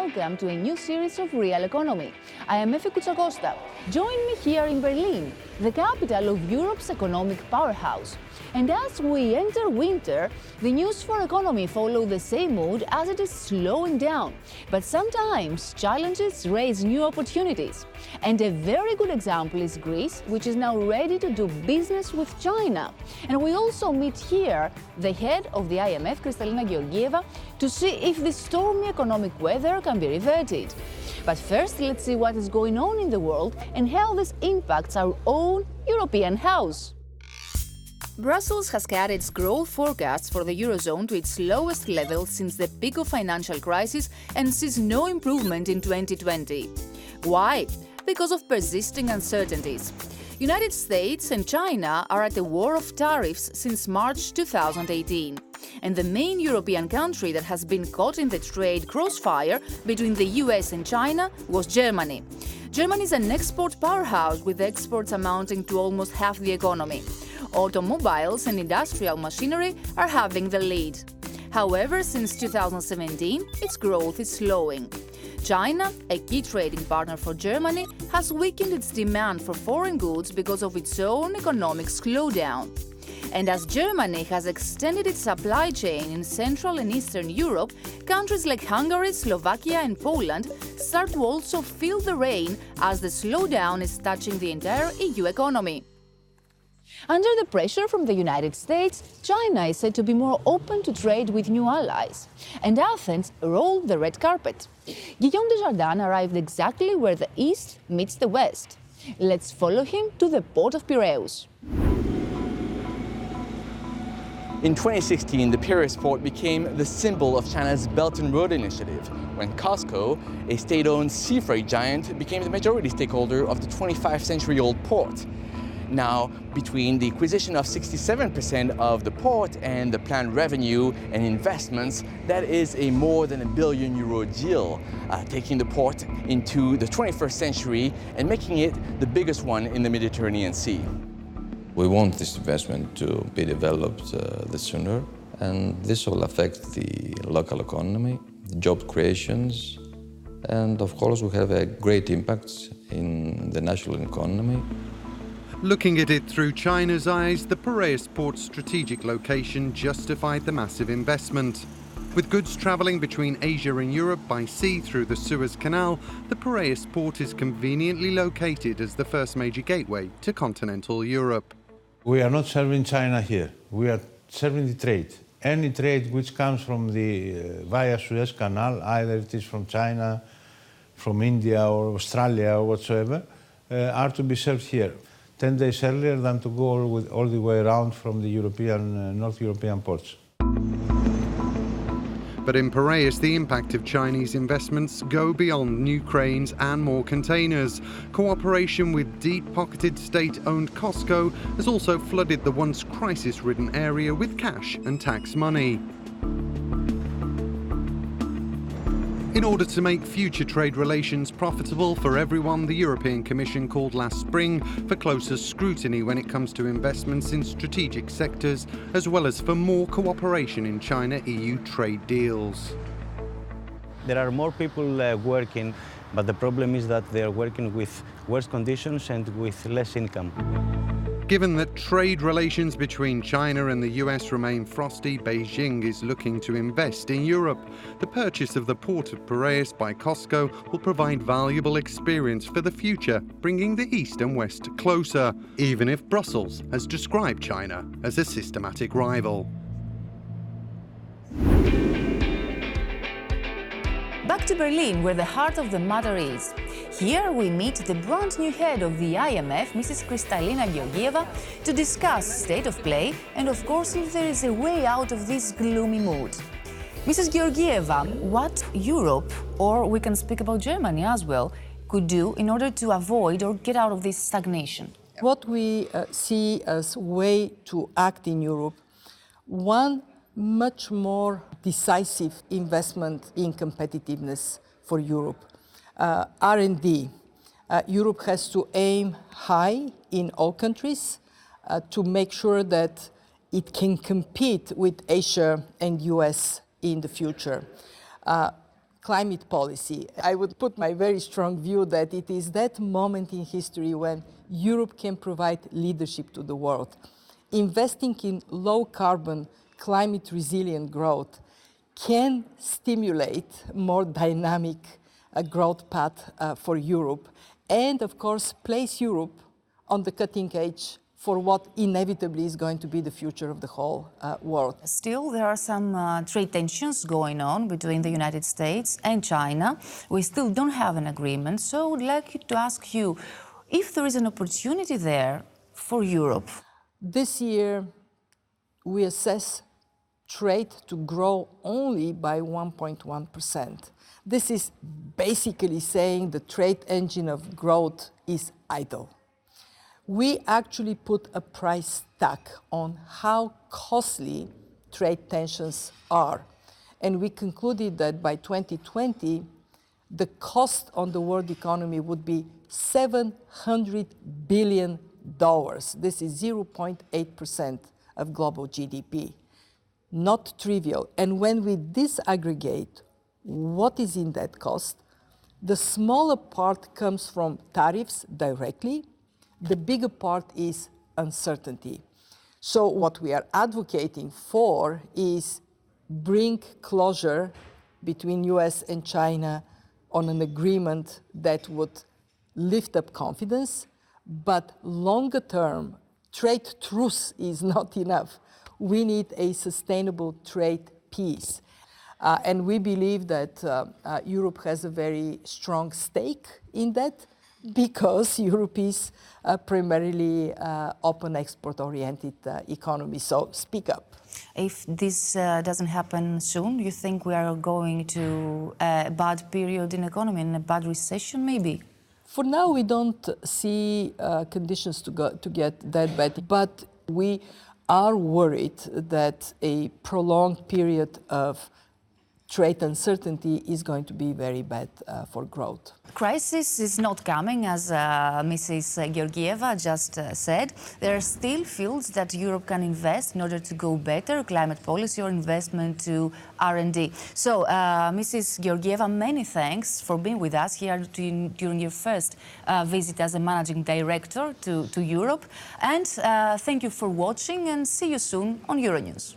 welcome to a new series of Real Economy. I am Efi Koutsakosta. Join me here in Berlin, the capital of Europe's economic powerhouse. And as we enter winter, the news for economy follow the same mood as it is slowing down. But sometimes challenges raise new opportunities. And a very good example is Greece, which is now ready to do business with China. And we also meet here the head of the IMF, Kristalina Georgieva, to see if the stormy economic weather can be reverted. But first, let's see what is going on in the world and how this impacts our own European house. Brussels has cut its growth forecasts for the Eurozone to its lowest level since the peak of financial crisis and sees no improvement in 2020. Why? Because of persisting uncertainties. United States and China are at a war of tariffs since March 2018. And the main European country that has been caught in the trade crossfire between the US and China was Germany. Germany is an export powerhouse with exports amounting to almost half the economy. Automobiles and industrial machinery are having the lead. However, since 2017, its growth is slowing. China, a key trading partner for Germany, has weakened its demand for foreign goods because of its own economic slowdown. And as Germany has extended its supply chain in Central and Eastern Europe, countries like Hungary, Slovakia and Poland start to also feel the rain as the slowdown is touching the entire EU economy. Under the pressure from the United States, China is said to be more open to trade with new allies. And Athens rolled the red carpet. Guillaume Desjardins arrived exactly where the East meets the West. Let's follow him to the port of Piraeus. In 2016, the Piraeus port became the symbol of China's Belt and Road Initiative, when COSCO, a state-owned sea freight giant, became the majority stakeholder of the 25-century-old port. Now, between the acquisition of 67% of the port and the planned revenue and investments, that is a more than €1 billion deal, taking the port into the 21st century and making it the biggest one in the Mediterranean Sea. We want this investment to be developed the sooner, and this will affect the local economy, the job creations, and of course we have a great impact in the national economy. Looking at it through China's eyes, the Piraeus port's strategic location justified the massive investment. With goods travelling between Asia and Europe by sea through the Suez Canal, the Piraeus port is conveniently located as the first major gateway to continental Europe. We are not serving China here. We are serving the trade. Any trade which comes from the via Suez Canal, either it is from China, from India or Australia or whatsoever, are to be served here 10 days earlier than to go all the way around from the North European ports. But in Piraeus, the impact of Chinese investments go beyond new cranes and more containers. Cooperation with deep-pocketed state-owned COSCO has also flooded the once crisis-ridden area with cash and tax money. In order to make future trade relations profitable for everyone, the European Commission called last spring for closer scrutiny when it comes to investments in strategic sectors, as well as for more cooperation in China-EU trade deals. There are more people working, but the problem is that they are working with worse conditions and with less income. Given that trade relations between China and the US remain frosty, Beijing is looking to invest in Europe. The purchase of the port of Piraeus by COSCO will provide valuable experience for the future, bringing the East and West closer, even if Brussels has described China as a systematic rival. Back to Berlin, where the heart of the matter is. Here we meet the brand new head of the IMF, Mrs. Kristalina Georgieva, to discuss state of play and, of course, if there is a way out of this gloomy mood. Mrs. Georgieva, what Europe, or we can speak about Germany as well, could do in order to avoid or get out of this stagnation? What we see as way to act in Europe, one much more decisive investment in competitiveness for Europe. R&D. Europe has to aim high in all countries to make sure that it can compete with Asia and US in the future. climate policy. I would put my very strong view that it is that moment in history when Europe can provide leadership to the world. Investing in low-carbon, climate-resilient growth can stimulate more dynamic growth path for Europe and, of course, place Europe on the cutting edge for what inevitably is going to be the future of the whole world. Still, there are some trade tensions going on between the United States and China. We still don't have an agreement, so I'd like to ask you if there is an opportunity there for Europe. This year, we assess trade to grow only by 1.1%. This is basically saying the trade engine of growth is idle. We actually put a price tag on how costly trade tensions are. And we concluded that by 2020, the cost on the world economy would be $700 billion. This is 0.8% of global GDP. Not trivial. And when we disaggregate what is in that cost, the smaller part comes from tariffs directly. The bigger part is uncertainty. So what we are advocating for is bring closure between US and China on an agreement that would lift up confidence, but longer term, trade truce is not enough. We need a sustainable trade peace. And we believe that Europe has a very strong stake in that, because Europe is primarily open export-oriented economy. So speak up. If this doesn't happen soon, you think we are going to a bad period in economy, and a bad recession maybe? For now, we don't see conditions to get that bad, but we are worried that a prolonged period of trade uncertainty is going to be very bad for growth. Crisis is not coming, as Mrs. Georgieva just said. There are still fields that Europe can invest in order to go better, climate policy or investment to R&D. So, Mrs. Georgieva, many thanks for being with us here during your first visit as a managing director to Europe. And thank you for watching, and see you soon on Euronews.